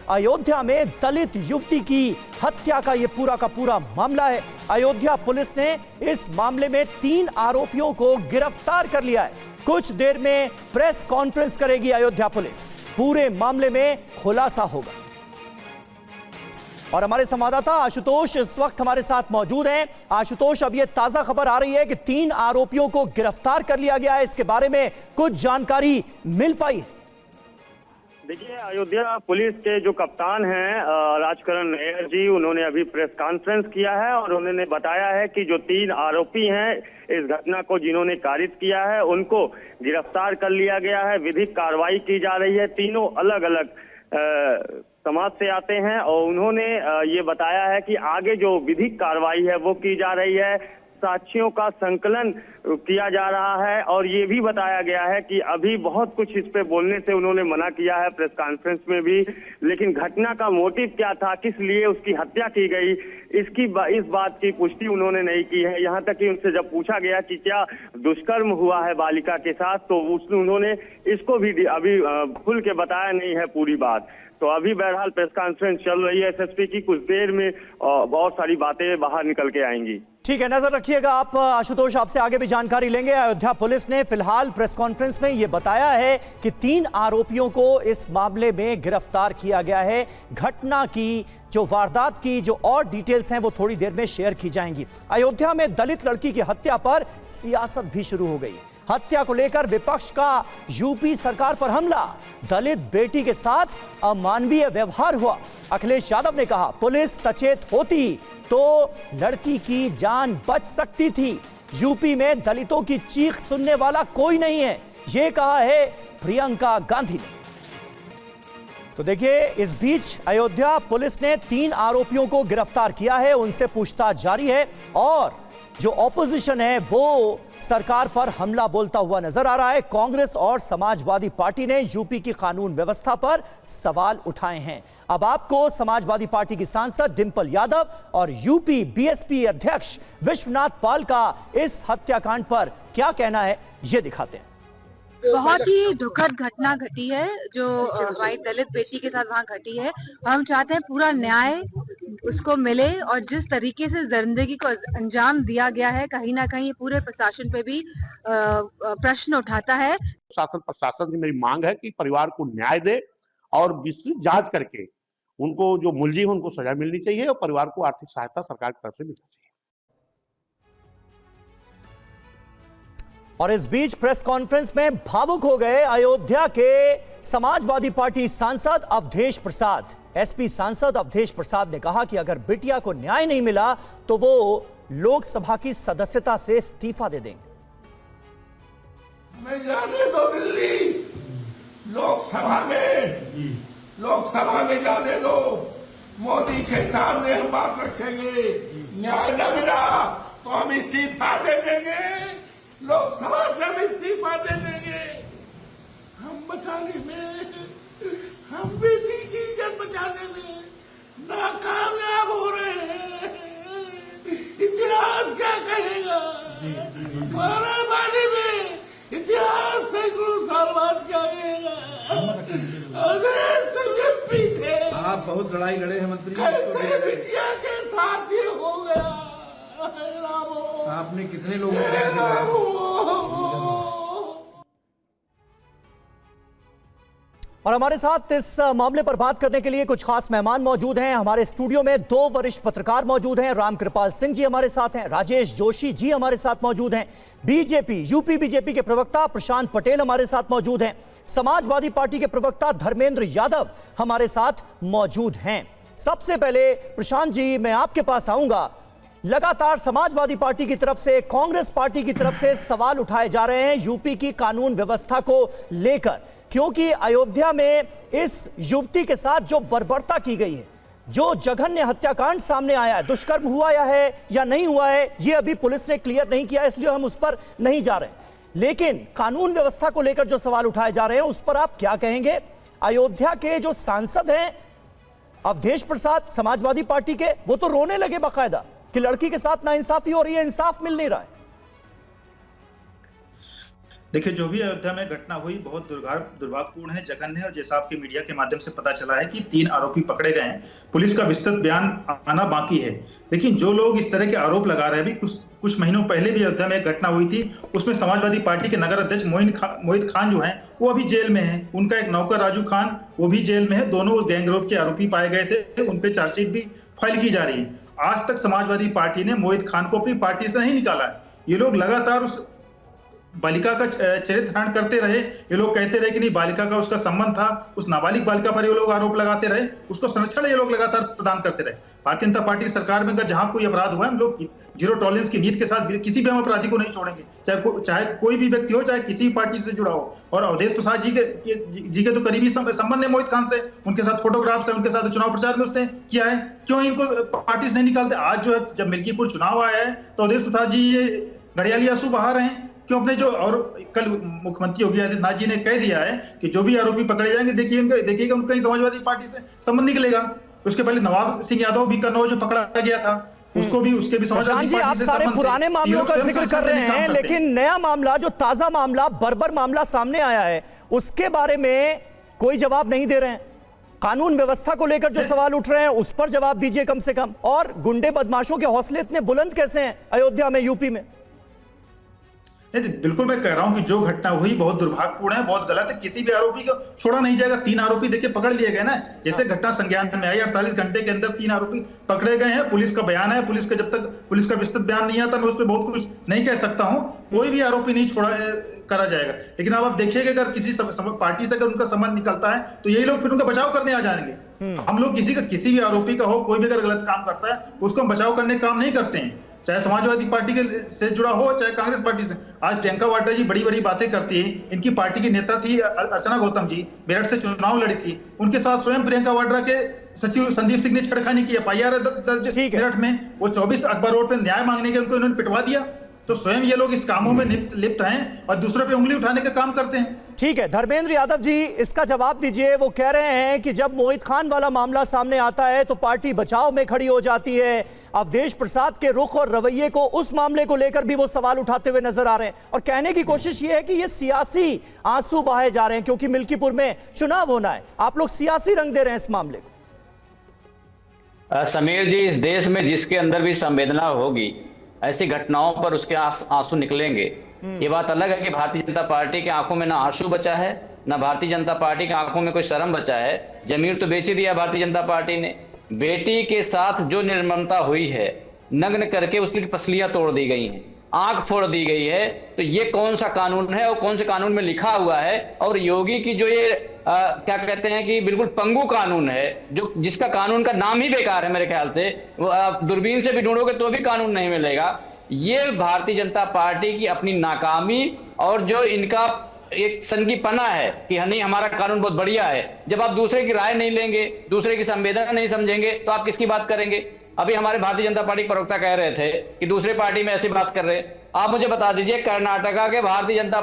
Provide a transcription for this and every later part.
अयोध्या में दलित युवती की हत्या का यह पूरा का पूरा मामला है। अयोध्या पुलिस ने इस मामले में 3 आरोपियों को गिरफ्तार कर लिया है। कुछ देर में प्रेस कॉन्फ्रेंस करेगी अयोध्या पुलिस, पूरे मामले में खुलासा होगा। और हमारे संवाददाता आशुतोष इस वक्त हमारे साथ मौजूद हैं। आशुतोष, अब यह ताजा खबर आ रही है कि 3 आरोपियों को गिरफ्तार कर लिया गया है, इसके बारे में कुछ जानकारी मिल पाई? देखिए, अयोध्या पुलिस के जो कप्तान हैं राजकरण नायर जी, उन्होंने अभी प्रेस कॉन्फ्रेंस किया है और उन्होंने बताया है कि जो 3 आरोपी हैं इस घटना को जिन्होंने कारित किया है उनको गिरफ्तार कर लिया गया है। विधिक कार्रवाई की जा रही है। तीनों अलग अलग समाज से आते हैं और उन्होंने ये बताया है कि आगे जो विधिक कार्रवाई है वो की जा रही है, साक्ष्यों का संकलन किया जा रहा है। और ये भी बताया गया है कि अभी बहुत कुछ इस पे बोलने से उन्होंने मना किया है प्रेस कॉन्फ्रेंस में भी, लेकिन घटना का मोटिव क्या था, किस लिए उसकी हत्या की गई, इस बात की पुष्टि उन्होंने नहीं की है। यहाँ तक कि उनसे जब पूछा गया कि क्या दुष्कर्म हुआ है बालिका के साथ, तो उन्होंने इसको भी अभी खुल के बताया नहीं है पूरी बात। तो अभी बहरहाल प्रेस कॉन्फ्रेंस चल रही है एसएसपी की, कुछ देर में बहुत सारी बातें बाहर निकल के आएंगी। ठीक है, नजर रखिएगा आप आशुतोष, आपसे आगे भी जानकारी लेंगे। अयोध्या पुलिस ने फिलहाल प्रेस कॉन्फ्रेंस में यह बताया है कि 3 आरोपियों को इस मामले में गिरफ्तार किया गया है। घटना की जो वारदात की जो और डिटेल्स हैं वो थोड़ी देर में शेयर की जाएंगी। अयोध्या में दलित लड़की की हत्या पर सियासत भी शुरू हो गई। हत्या को लेकर विपक्ष का यूपी सरकार पर हमला, दलित बेटी के साथ अमानवीय व्यवहार हुआ। अखिलेश यादव ने कहा पुलिस सचेत होती तो लड़की की जान बच सकती थी। यूपी में दलितों की चीख सुनने वाला कोई नहीं है, यह कहा है प्रियंका गांधी ने। तो देखिए, इस बीच अयोध्या पुलिस ने 3 आरोपियों को गिरफ्तार किया है, उनसे पूछताछ जारी है और जो ऑपोजिशन है वो सरकार पर हमला बोलता हुआ नजर आ रहा है। कांग्रेस और समाजवादी पार्टी ने यूपी की कानून व्यवस्था पर सवाल उठाए हैं। अब आपको समाजवादी पार्टी की सांसद डिंपल यादव और यूपी बीएसपी अध्यक्ष विश्वनाथ पाल का इस हत्याकांड पर क्या कहना है, ये दिखाते हैं। बहुत ही दुखद घटना घटी है जो हमारी दलित बेटी के साथ वहाँ घटी है। हम चाहते हैं पूरा न्याय उसको मिले और जिस तरीके से जिंदगी को अंजाम दिया गया है, कहीं ना कहीं पूरे प्रशासन पे भी प्रश्न उठाता है। शासन प्रशासन की मेरी मांग है कि परिवार को न्याय दे और विस्तृत जांच करके उनको जो मुलजिम उनको सजा मिलनी चाहिए और परिवार को आर्थिक सहायता सरकार की तरफ से मिलनी चाहिए। और इस बीच प्रेस कॉन्फ्रेंस में भावुक हो गए अयोध्या के समाजवादी पार्टी सांसद अवधेश प्रसाद। एसपी सांसद अवधेश प्रसाद ने कहा कि अगर बिटिया को न्याय नहीं मिला तो वो लोकसभा की सदस्यता से इस्तीफा दे देंगे। हमें जाने दो दिल्ली, लोकसभा में जाने दो, मोदी के सामने हम बात रखेंगे। न्याय न मिला तो हम इस्तीफा दे देंगे, लोकसभा से हम इस्तीफा दे देंगे। हम बचाने में, हम बेटी की इज्जत बचाने में नाकामयाब हो रहे हैं। इतिहास क्या कहेगा? बारे में इतिहास सैकड़ों साल बाद क्या कहेगा? आप बहुत लड़ाई लड़े हैं मंत्री, कैसे बिटिया के साथ ये हो गया? आपने कितने लोगों को? और हमारे साथ इस मामले पर बात करने के लिए कुछ खास मेहमान मौजूद हैं। हमारे स्टूडियो में 2 वरिष्ठ पत्रकार मौजूद हैं। रामकृपाल सिंह जी हमारे साथ हैं, राजेश जोशी जी हमारे साथ मौजूद हैं, यूपी बीजेपी के प्रवक्ता प्रशांत पटेल हमारे साथ मौजूद हैं, समाजवादी पार्टी के प्रवक्ता धर्मेंद्र यादव हमारे साथ मौजूद हैं। सबसे पहले प्रशांत जी, मैं आपके पास आऊंगा। लगातार समाजवादी पार्टी की तरफ से, कांग्रेस पार्टी की तरफ से सवाल उठाए जा रहे हैं यूपी की कानून व्यवस्था को लेकर, क्योंकि अयोध्या में इस युवती के साथ जो बर्बरता की गई है, जो जघन्य हत्याकांड सामने आया है, दुष्कर्म हुआ या नहीं हुआ है, ये अभी पुलिस ने क्लियर नहीं किया, इसलिए हम उस पर नहीं जा रहे। लेकिन कानून व्यवस्था को लेकर जो सवाल उठाए जा रहे हैं उस पर आप क्या कहेंगे? अयोध्या के जो सांसद हैं अवधेश प्रसाद समाजवादी पार्टी के, वो तो रोने लगे बाकायदा कि लड़की के साथ नाइंसाफी हो रही है, इंसाफ मिल नहीं रहा है। देखिए, जो भी अयोध्या में घटना हुई बहुत दुर्भाग्यपूर्ण है, जघन्य है। और जैसा आपके मीडिया के माध्यम से पता चला है कि 3 आरोपी पकड़े गए हैं। पुलिस का विस्तृत बयान आना बाकी है। लेकिन जो लोग इस तरह के आरोप लगा रहे हैं, अभी कुछ महीनों पहले भी अयोध्या में एक घटना हुई थी, उसमें समाजवादी पार्टी के नगर अध्यक्ष मोहित खान जो हैं वो अभी जेल में हैं। उनका एक नौकर राजू खान वो भी जेल में है। दोनों गैंगरेप के आरोपी पाए गए थे। उन पे चार्जशीट भी फाइल की जा रही है। आज तक समाजवादी पार्टी ने मोहित खान को अपनी पार्टी से नहीं निकाला है। ये लोग लगातार उस बालिका का चरित्र हरण करते रहे। ये लोग कहते रहे कि नहीं, बालिका का उसका संबंध था। उस नाबालिग बालिका पर ये लोग आरोप लगाते रहे। उसको संरक्षण ये लोग लगातार प्रदान करते रहे। भारतीय जनता पार्टी सरकार में अगर जहां कोई अपराध हुआ है, हम लोग जीरो टॉलरेंस की नीति के साथ किसी भी हम अपराधी को नहीं छोड़ेंगे, चाहे कोई भी व्यक्ति हो, चाहे किसी भी पार्टी से जुड़ा हो। और अवधेश प्रसाद जी के तो करीबी संबंध है मोहित खान से। उनके साथ फोटोग्राफ्स है, उनके साथ चुनाव प्रचार में उसने किया है। क्यों इनको पार्टी से नहीं निकालते? आज जो है, जब मिल्कीपुर चुनाव आया है तो अवधेश प्रसाद जी ये घड़ियाली आंसू बहा रहे हैं। क्यों अपने जो, और कल मुख्यमंत्री योगी आदित्यनाथ जी ने कह दिया है कि जो भी आरोपी पकड़े जाएंगे, देखिएगा उनका कहीं समाजवादी पार्टी से संबंध निकलेगा। उसके पहले नवाब सिंह यादव भी कन्नौज जो पकड़ा गया था, उसके भी समाजवादी जी, आप सारे पुराने मामलों का जिक्र कर रहे हैं, लेकिन नया मामला, जो ताजा मामला, बर्बर मामला सामने आया है, उसके बारे में कोई जवाब नहीं दे रहे हैं। कानून व्यवस्था को लेकर जो सवाल उठ रहे हैं उस पर जवाब दीजिए कम से कम। और गुंडे बदमाशों के हौसले इतने बुलंद कैसे हैं अयोध्या में, यूपी में? बिल्कुल, मैं कह रहा हूं कि जो घटना हुई बहुत दुर्भाग्यपूर्ण है, बहुत गलत है। किसी भी आरोपी को छोड़ा नहीं जाएगा। 3 आरोपी देखिए पकड़ लिए गए ना। जैसे घटना संज्ञान में आई, 48 घंटे के अंदर 3 आरोपी पकड़े गए हैं। पुलिस का बयान है। जब तक पुलिस का विस्तृत बयान नहीं आता, मैं उस पर बहुत कुछ नहीं कह सकता हूं। कोई भी आरोपी नहीं छोड़ा करा जाएगा। लेकिन अब आप देखिएगा, अगर किसी पार्टी से अगर उनका संबंध निकलता है तो यही लोग फिर उनका बचाव करने आ जाएंगे। हम लोग किसी भी आरोपी का हो, कोई भी अगर गलत काम करता है, उसको हम बचाव करने का काम नहीं करते हैं, चाहे समाजवादी पार्टी के से जुड़ा हो, चाहे कांग्रेस पार्टी से। आज प्रियंका वाड्रा जी बड़ी बड़ी बातें करती है। इनकी पार्टी की नेता थी अर्चना गौतम जी, मेरठ से चुनाव लड़ी थी। उनके साथ स्वयं प्रियंका वाड्रा के सचिव संदीप सिंह ने छेड़खानी की, FIR दर्ज मेरठ में। वो 24 अकबर रोड पे न्याय मांगने के उनको इन्होंने पिटवा दिया। तो स्वयं ये लोग इस कामों में लिप्त हैं और दूसरों पे उंगली उठाने का काम करते हैं। ठीक है, धर्मेंद्र यादव जी इसका जवाब दीजिए। वो कह रहे हैं कि जब मोहित खान वाला मामला सामने आता है तो पार्टी बचाव में खड़ी हो जाती है। अवधेश प्रसाद के रुख और रवैये को, उस मामले को लेकर भी वो सवाल उठाते हुए नजर आ रहे हैं और कहने की कोशिश ये है कि ये सियासी आंसू बहाए जा रहे हैं क्योंकि मिल्कीपुर में चुनाव होना है। आप लोग सियासी रंग दे रहे हैं इस मामले को। समीर जी, इस देश में जिसके अंदर भी संवेदना होगी, ऐसी घटनाओं पर उसके आंसू निकलेंगे। ये बात अलग है कि भारतीय जनता पार्टी की आंखों में ना आंसू बचा है, ना भारतीय जनता पार्टी की आंखों में कोई शर्म बचा है। जमीर तो बेच ही दिया भारतीय जनता पार्टी ने। बेटी के साथ जो निर्ममता हुई है, नग्न करके उसकी पसलियां तोड़ दी गई हैं, आंख फोड़ दी गई है। तो ये कौन सा कानून है और कौन से कानून में लिखा हुआ है? और योगी की जो ये क्या कहते हैं कि बिल्कुल पंगु कानून है, जो जिसका कानून का नाम ही बेकार है मेरे ख्याल से। वो दूरबीन से भी ढूंढोगे तो भी कानून नहीं मिलेगा। ये भारतीय जनता पार्टी की अपनी नाकामी और जो इनका एक सनकीपना है कि नहीं, हमारा कानून बहुत बढ़िया है। जब आप दूसरे की राय नहीं लेंगे, दूसरे की संवेदना नहीं समझेंगे, तो आप किसकी बात करेंगे? अभी हमारे भारतीय जनता पार्टी प्रवक्ता कह रहे थे कि दूसरे पार्टी में ऐसी बात कर रहे। आप मुझे बता दीजिए, कर्नाटका के भारतीय जनता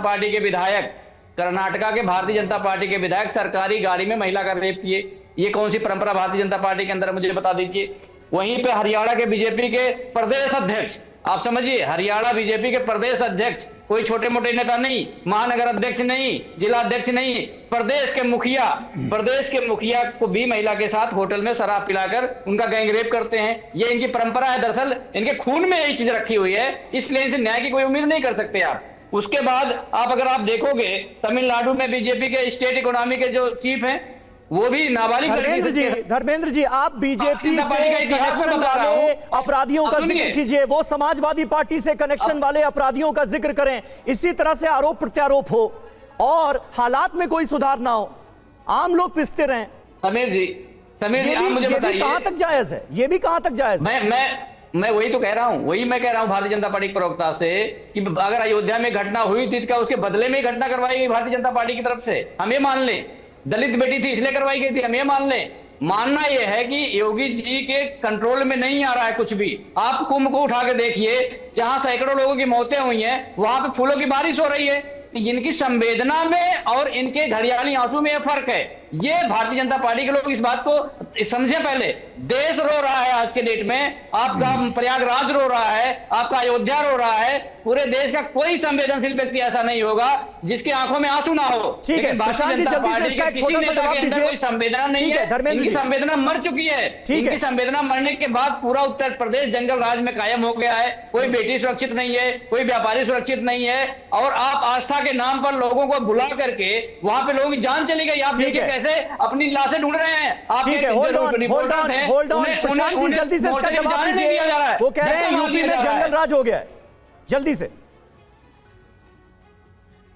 पार्टी के विधायक सरकारी गाड़ी में महिला का रेप किए। ये कौन सी परंपरा भारतीय जनता पार्टी के अंदर, मुझे बता दीजिए। वहीं पे हरियाणा के बीजेपी के प्रदेश अध्यक्ष, आप समझिए, हरियाणा बीजेपी के प्रदेश अध्यक्ष, कोई छोटे मोटे नेता नहीं, महानगर अध्यक्ष नहीं, जिला अध्यक्ष नहीं, प्रदेश के मुखिया को भी महिला के साथ होटल में शराब पिलाकर उनका गैंगरेप करते हैं। ये इनकी परंपरा है। दरअसल इनके खून में यही चीज रखी हुई है, इसलिए इनसे न्याय की कोई उम्मीद नहीं कर सकते आप। उसके बाद अगर आप देखोगे, तमिलनाडु में बीजेपी के स्टेट इकोनॉमी के जो चीफ हैं, वो भी नाबालिग धर्मेंद्र जी, आप बीजेपी से कनेक्शन वाले अपराधियों का जिक्र कीजिए, वो समाजवादी पार्टी से कनेक्शन वाले अपराधियों का जिक्र करें। इसी तरह से आरोप प्रत्यारोप हो और हालात में कोई सुधार ना हो, आम लोग पिसते रहें। समीर जी आप मुझे बताइए, कहां तक जायज है? ये भी कहां तक जायज है? मैं वही तो कह रहा हूं, भारतीय जनता पार्टी के प्रवक्ता से कि अगर अयोध्या में घटना हुई थी, क्या उसके बदले में घटना करवाई गई भारतीय जनता पार्टी की तरफ से? हम ये मान लें, दलित बेटी थी इसलिए करवाई गई थी, हम ये मान लें। मानना यह है कि योगी जी के कंट्रोल में नहीं आ रहा है कुछ भी। आप कुंभ को उठा के देखिए, जहां सैकड़ों लोगों की मौतें हुई हैं, वहां पे फूलों की बारिश हो रही है। इनकी संवेदना में और इनके घड़ियाली आंसू में यह फर्क है। ये भारतीय जनता पार्टी के लोग इस बात को समझे, पहले देश रो रहा है आज के डेट में, आपका प्रयागराज रो रहा है, आपका अयोध्या रो रहा है, पूरे देश का कोई संवेदनशील व्यक्ति ऐसा नहीं होगा जिसकी आंखों में आंसू ना हो। ठीक है, लेकिन भारतीय जनता पार्टी के किसी नेता के अंदर कोई संवेदना नहीं है, इनकी संवेदना मर चुकी है। इनकी संवेदना मरने के बाद पूरा उत्तर प्रदेश जंगल राज में कायम हो गया है। कोई बेटी सुरक्षित नहीं है, कोई व्यापारी सुरक्षित नहीं है, और आप आस्था के नाम पर लोगों को बुला करके वहां पे लोगों की जान चली गई। आप देखिए कैसे अपनी लाशें ढूंढ रहे हैं। आप प्रशांत जी जल्दी से इसका जवाब दीजिए। वो कह रहे हैं यूपी में जंगल राज हो गया है, जल्दी से।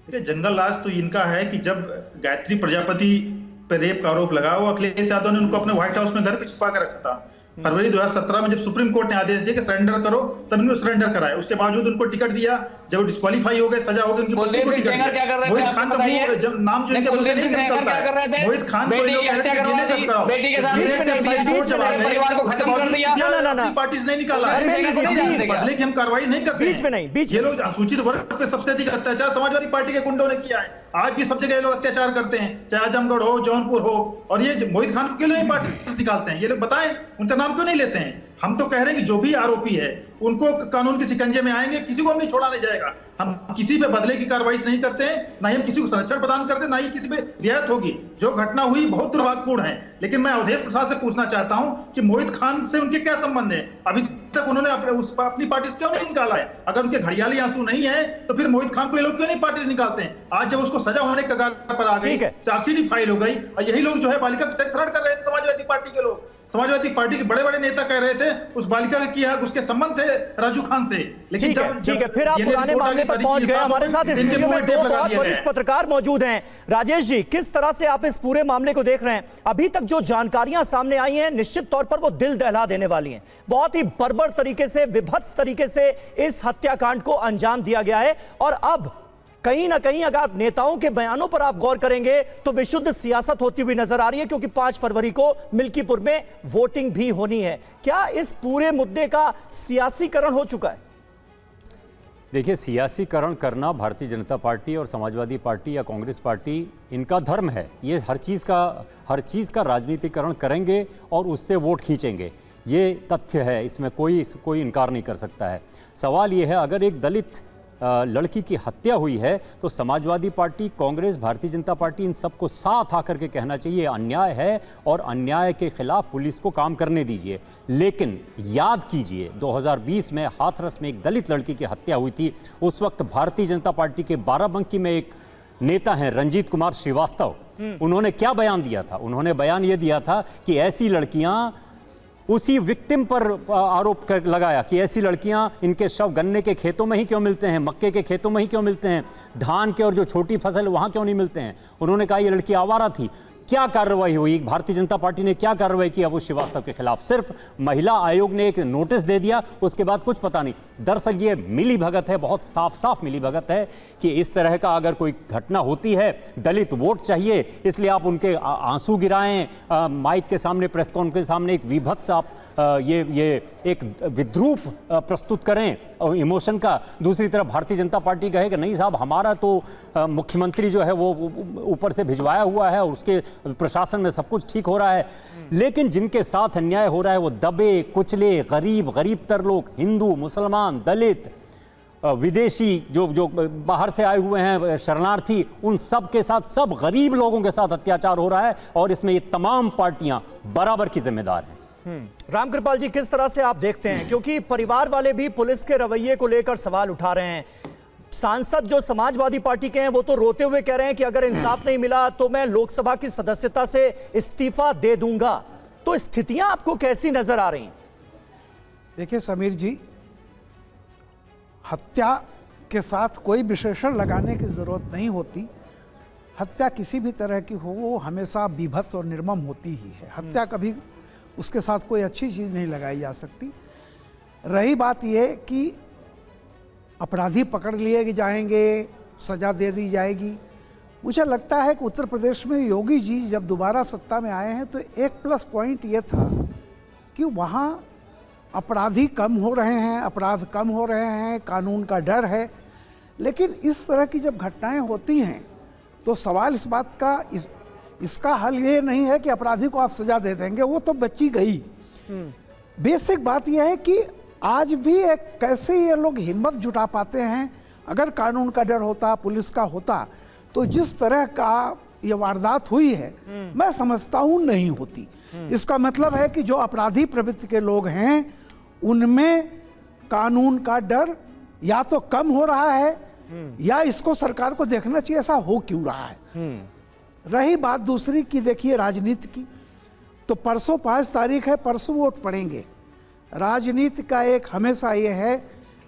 जंगल राज तो इनका है कि जब गायत्री प्रजापति पे रेप का आरोप लगा, वो अखिलेश यादव ने उनको अपने व्हाइट हाउस में घर पे छुपा कर रखा था। फरवरी 2017 में जब सुप्रीम कोर्ट ने आदेश दिया कि सरेंडर करो, तब इन्होंने सरेंडर कराया। उसके बावजूद उनको टिकट दिया, जब डिस्क्वालीफाई हो गए, सजा हो गई, उनकी पत्नी को टिकट दिया। मोहित खान का जब नाम जो इनके मुंह से नहीं निकलता है, मोहित खान को लोग कहते हैं जेल तक कराओ, बेटी के साथ परिवार को खत्म कर दिया। ना पार्टी नहीं निकाला, बदले की हम कार्रवाई नहीं करते। बीच में नहीं, ये लोग अनुसूचित वर्ग पे सबसे अधिक अत्याचार समाजवादी पार्टी के गुंडों ने किया है। आज भी सब जगह ये लोग अत्याचार करते हैं, चाहे आजमगढ़ हो, जौनपुर हो। और ये मोहित खान को क्यों नहीं पार्टी निकालते हैं? ये लोग बताएं, उनका नाम क्यों नहीं लेते हैं? हम तो कह रहे हैं कि जो भी आरोपी है उनको कानून के शिकंजे में आएंगे, किसी को हम नहीं छोड़ा नहीं जाएगा। हम किसी पे बदले की कार्रवाई नहीं करते हैं, ना ही हम किसी को संरक्षण प्रदान करते हैं, ना ही किसी पे रियायत होगी। जो घटना हुई बहुत दुर्भाग्यपूर्ण है, लेकिन मैं अवधेश प्रसाद से पूछना चाहता हूं कि मोहित खान से उनके क्या संबंध है? अभी तक उन्होंने अपनी पार्टी से क्यों नहीं निकाला है? अगर उनके घड़ियाली आंसू नहीं है तो फिर मोहित खान को ये लोग क्यों नहीं पार्टी से निकालते हैं? आज जब उसको सजा होने के कगार पर आ गई, चार्जशीट फाइल हो गई, और यही लोग जो है बालिका के साथ फ्रॉड कर रहे थे। समाजवादी पार्टी के लोग, समाजवादी पार्टी के बड़े बड़े नेता कह रहे थे उस बालिका के किया उसके संबंध थे राजू खान से। लेकिन ठीक है, फिर आप पुराने मामले पर पहुंच गए। हमारे साथ इस वीडियो में दो बहुत वरिष्ठ पत्रकार मौजूद हैं। राजेश जी, किस तरह से आप इस पूरे मामले को देख रहे हैं? अभी तक जो जानकारियां सामने आई हैं, निश्चित तौर पर वो दिल दहला देने वाली हैं। बहुत ही बर्बर तरीके से, विभत्स तरीके से इस हत्याकांड को अंजाम दिया गया है। और अब कहीं ना कहीं अगर नेताओं के बयानों पर आप गौर करेंगे तो विशुद्ध सियासत होती हुई नजर आ रही है, क्योंकि 5 फरवरी को मिल्कीपुर में वोटिंग भी होनी है। क्या इस पूरे मुद्दे का सियासीकरण हो चुका है? देखिए, सियासीकरण करना भारतीय जनता पार्टी और समाजवादी पार्टी या कांग्रेस पार्टी, इनका धर्म है। ये हर चीज़ का राजनीतिकरण करेंगे और उससे वोट खींचेंगे, ये तथ्य है, इसमें कोई इनकार नहीं कर सकता है। सवाल ये है, अगर एक दलित लड़की की हत्या हुई है तो समाजवादी पार्टी, कांग्रेस, भारतीय जनता पार्टी, इन सबको साथ आकर के कहना चाहिए अन्याय है और अन्याय के खिलाफ पुलिस को काम करने दीजिए। लेकिन याद कीजिए, 2020 में हाथरस में एक दलित लड़की की हत्या हुई थी। उस वक्त भारतीय जनता पार्टी के बाराबंकी में एक नेता हैं रंजीत कुमार श्रीवास्तव, उन्होंने क्या बयान दिया था? उन्होंने बयान ये दिया था कि ऐसी लड़कियां, उसी विक्टिम पर आरोप लगाया कि ऐसी लड़कियां, इनके शव गन्ने के खेतों में ही क्यों मिलते हैं, मक्के के खेतों में ही क्यों मिलते हैं, धान के और जो छोटी फसल वहां क्यों नहीं मिलते हैं। उन्होंने कहा ये लड़की आवारा थी। क्या कार्रवाई हुई? भारतीय जनता पार्टी ने क्या कार्रवाई की अबू श्रीवास्तव के खिलाफ? सिर्फ महिला आयोग ने एक नोटिस दे दिया, उसके बाद कुछ पता नहीं। दरअसल ये मिली भगत है, बहुत साफ साफ मिली भगत है कि इस तरह का अगर कोई घटना होती है, दलित वोट चाहिए, इसलिए आप उनके आंसू गिराएं, माइक के सामने, प्रेस कॉन्फ्रेंस के सामने एक विभत्स आप ये एक विद्रूप प्रस्तुत करें और इमोशन का। दूसरी तरफ भारतीय जनता पार्टी कहे कि नहीं साहब, हमारा तो मुख्यमंत्री जो है वो ऊपर से भिजवाया हुआ है और उसके प्रशासन में सब कुछ ठीक हो रहा है। लेकिन जिनके साथ अन्याय हो रहा है वो दबे कुचले गरीब तर लोग, हिंदू, मुसलमान, दलित, विदेशी, जो बाहर से आए हुए हैं शरणार्थी, उन सब के साथ, सब गरीब लोगों के साथ अत्याचार हो रहा है और इसमें ये तमाम पार्टियां बराबर की जिम्मेदार हैं। रामकृपाल जी, किस तरह से आप देखते हैं? क्योंकि परिवार वाले भी पुलिस के रवैये को लेकर सवाल उठा रहे हैं। सांसद जो समाजवादी पार्टी के हैं वो तो रोते हुए कह रहे हैं कि अगर इंसाफ नहीं मिला तो मैं लोकसभा की सदस्यता से इस्तीफा दे दूंगा। तो स्थितियां आपको कैसी नजर आ रही हैं? देखिए समीर जी, हत्या के साथ कोई विशेषण लगाने की जरूरत नहीं होती। हत्या किसी भी तरह की हो, वो हमेशा बीभत्स और निर्मम होती ही है। हत्या कभी उसके साथ कोई अच्छी चीज़ नहीं लगाई जा सकती। रही बात यह कि अपराधी पकड़ लिए जाएंगे, सज़ा दे दी जाएगी, मुझे लगता है कि उत्तर प्रदेश में योगी जी जब दोबारा सत्ता में आए हैं तो एक प्लस पॉइंट ये था कि वहाँ अपराधी कम हो रहे हैं, अपराध कम हो रहे हैं, कानून का डर है। लेकिन इस तरह की जब घटनाएं होती हैं तो सवाल इस बात का इसका हल ये नहीं है कि अपराधी को आप सजा दे देंगे, वो तो बची गई। बेसिक बात यह है कि आज भी एक कैसे ये लोग हिम्मत जुटा पाते हैं। अगर कानून का डर होता, पुलिस का होता, तो जिस तरह का ये वारदात हुई है मैं समझता हूं नहीं होती। इसका मतलब है कि जो अपराधी प्रवृत्ति के लोग हैं उनमें कानून का डर या तो कम हो रहा है या इसको सरकार को देखना चाहिए ऐसा हो क्यों रहा है। रही बात दूसरी की, देखिए राजनीति की, तो परसों 5 तारीख है, परसों वोट पड़ेंगे। राजनीति का एक हमेशा ये है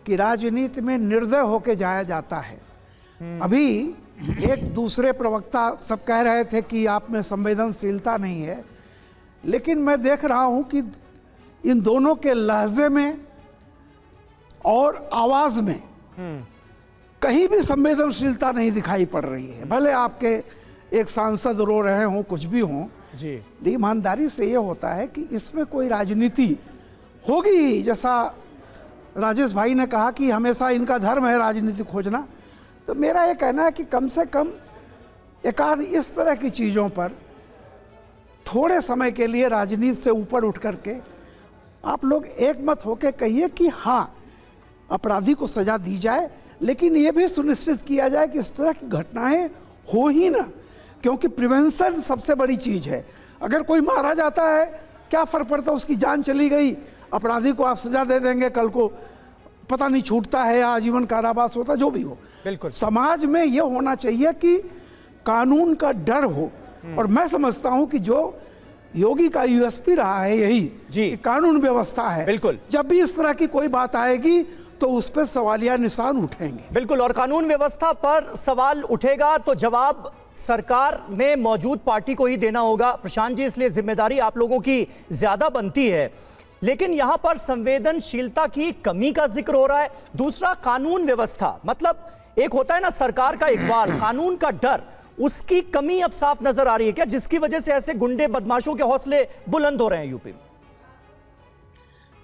कि राजनीति में निर्दय होके जाया जाता है। अभी एक दूसरे प्रवक्ता सब कह रहे थे कि आप में संवेदनशीलता नहीं है, लेकिन मैं देख रहा हूं कि इन दोनों के लहजे में और आवाज में कहीं भी संवेदनशीलता नहीं दिखाई पड़ रही है। भले आपके एक सांसद रो रहे हों, कुछ भी हों, जी, ईमानदारी से ये होता है कि इसमें कोई राजनीति होगी। जैसा राजेश भाई ने कहा कि हमेशा इनका धर्म है राजनीति खोजना, तो मेरा ये कहना है कि कम से कम एकाध इस तरह की चीज़ों पर थोड़े समय के लिए राजनीति से ऊपर उठ करके आप लोग एक मत होकर कहिए कि हाँ, अपराधी को सजा दी जाए, लेकिन ये भी सुनिश्चित किया जाए कि इस तरह की घटनाएं हो ही ना, क्योंकि प्रिवेंशन सबसे बड़ी चीज़ है। अगर कोई मारा जाता है क्या फ़र्क पड़ता, उसकी जान चली गई, अपराधी को आप सजा दे देंगे, कल को पता नहीं छूटता है या आजीवन कारावास होता, जो भी हो। बिल्कुल समाज में ये होना चाहिए कि कानून का डर हो। और मैं समझता हूं कि जो योगी का यूएसपी रहा है यही जी, कि कानून व्यवस्था है। बिल्कुल, जब भी इस तरह की कोई बात आएगी तो उस पर सवालिया निशान उठेंगे। बिल्कुल, और कानून व्यवस्था पर सवाल उठेगा तो जवाब सरकार में मौजूद पार्टी को ही देना होगा। प्रशांत जी, इसलिए जिम्मेदारी आप लोगों की ज्यादा बनती है। लेकिन यहां पर संवेदनशीलता की कमी का जिक्र हो रहा है। दूसरा, कानून व्यवस्था, मतलब एक होता है ना सरकार का इकबाल, कानून का डर, उसकी कमी अब साफ नजर आ रही है क्या, जिसकी वजह से ऐसे गुंडे बदमाशों के हौसले बुलंद हो रहे हैं यूपी में?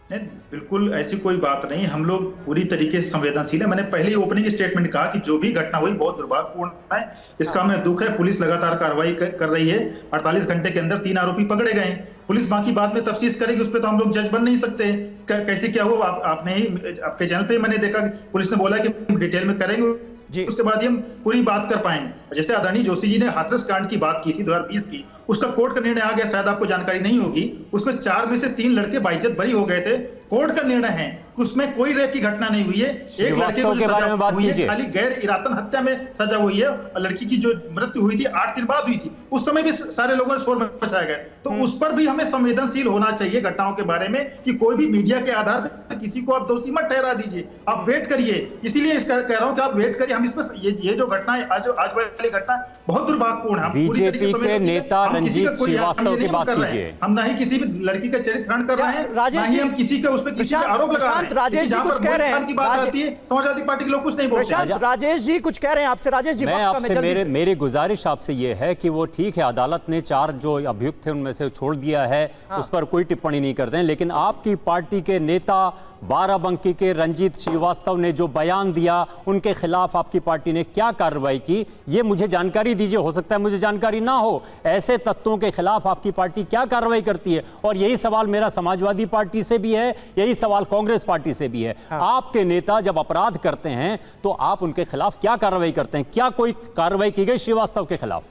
नहीं, बिल्कुल ऐसी कोई बात नहीं। हम लोग पूरी तरीके से संवेदनशील है। मैंने पहले ही ओपनिंग स्टेटमेंट कहा कि जो भी घटना हुई बहुत दुर्भाग्यपूर्ण है, इसका हमें दुख है। पुलिस लगातार कार्रवाई कर रही है। 48 घंटे के अंदर 3 आरोपी पकड़े गए। पुलिस बाकी बाद में तफ्तीश करेगी, उस पर तो हम लोग जज बन नहीं सकते। कैसे क्या हुआ आपने ही आपके चैनल पे मैंने देखा कि पुलिस ने बोला कि डिटेल में करेंगे जी, उसके बाद ही हम पूरी बात कर पाएंगे। जैसे आदरणीय जोशी जी ने हाथरस कांड की बात की थी 2020 की, उसका कोर्ट का निर्णय आ गया, शायद आपको जानकारी नहीं होगी। उसमें 4 में से 3 लड़के बाइज्जत बरी हो गए थे। कोर्ट का निर्णय है, उसमें कोई रेप की घटना नहीं हुई है। एक लड़के को के बारे में बात कीजिए, खाली गैर इरादतन हत्या में सजा हुई है। लड़की की जो मृत्यु हुई थी 8 दिन बाद हुई थी, उस समय भी सारे लोगों ने शोर मचाया गया। तो उस पर भी हमें संवेदनशील होना चाहिए घटनाओं के बारे में, कि कोई भी मीडिया के आधार पर किसी को आप दोषी मत ठहरा दीजिए। आप वेट करिए, इसीलिए कह रहा हूं कि आप वेट करिए। हम इस पर ये जो घटना है आज वाली घटना बहुत दुर्भाग्यपूर्ण है। बीजेपी के नेता रंजीत श्रीवास्तव की बात कीजिए। हम ना ही किसी भी लड़की का चरित्र हनन कर रहे हैं, ना ही हम किसी के उस पर किसी आरोप लगा रहे हैं। राजेश जी कुछ कह रहे हैं, की बात आती है, समाजवादी पार्टी के लोग कुछ नहीं बोलते। राजेश जी कुछ कह रहे हैं आपसे। राजेश जी, मैं आपसे मेरी गुजारिश आपसे ये है कि वो ठीक है, अदालत ने 4 जो अभियुक्त थे उनमें से छोड़ दिया है, उस पर कोई टिप्पणी नहीं करते हैं। लेकिन आपकी पार्टी के नेता बाराबंकी के रंजीत श्रीवास्तव ने जो बयान दिया, उनके खिलाफ आपकी पार्टी ने क्या कार्रवाई की, ये मुझे जानकारी दीजिए। हो सकता है मुझे जानकारी ना हो। ऐसे तत्वों के खिलाफ आपकी पार्टी क्या कार्रवाई करती है? और यही सवाल मेरा समाजवादी पार्टी से भी है, यही सवाल कांग्रेस पार्टी से भी है। आपके नेता जब अपराध करते हैं तो आप उनके खिलाफ क्या कार्रवाई करते हैं? क्या कोई कार्रवाई की गई श्रीवास्तव के खिलाफ?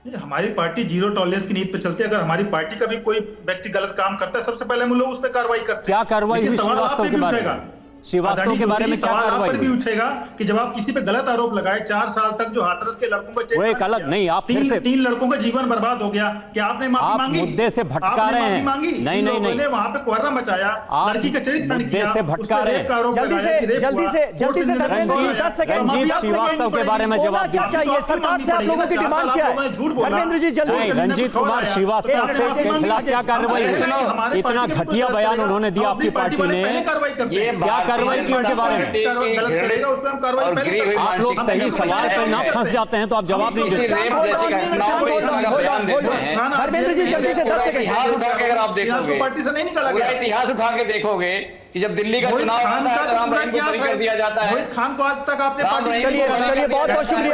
हमारी पार्टी जीरो टॉलरेंस की नीति पे चलती है। अगर हमारी पार्टी का भी कोई व्यक्ति गलत काम करता है, सबसे पहले हम लोग उस पर कार्रवाई करते हैं। क्या कार्रवाई हुई श्रीवास्तव के बारे में? श्रीवास्तव के बारे में क्या कार्रवाई पर भी उठेगा कि जब आप किसी पे गलत आरोप लगाए, 4 साल तक जो हाथरस के लड़कों को वो एक अलग नहीं, आप फिर से 3 लड़कों का जीवन बर्बाद हो गया। क्या आपने माफी मांगी? मुद्दे से भटका रहे हैं। नहीं, वहां पे कोहरा मचाया, लड़की का चरित्र मुद्दे से भटका रहे हैं। जल्दी से रंजीत श्रीवास्तव के बारे में जवाब दीजिए। चाहिए सरकार से आप लोगों की डिमांड क्या है? धर्मेंद्र जी जल्दी। रंजीत कुमार श्रीवास्तव के खिलाफ क्या कार्रवाई हुई? इतना घटिया बयान उन्होंने दिया आपकी पार्टी ने, क्या कार्रवाई की उनके बारे में? आप लोग सही सवाल पे ना फंस जाते हैं तो आप जवाब नहीं देते। धर्मेंद्र जी जल्दी से 10 सेकंड। इतिहास उठा के अगर आप देखोगे, पार्टी से नहीं निकाला गया, इतिहास उठा के देखोगे कि जब दिल्ली का चुनाव होता है तो राम रहीम को बरी कर दिया जाता है। मोहित खान को आज तक आपने चलिए बहुत बहुत शुक्रिया।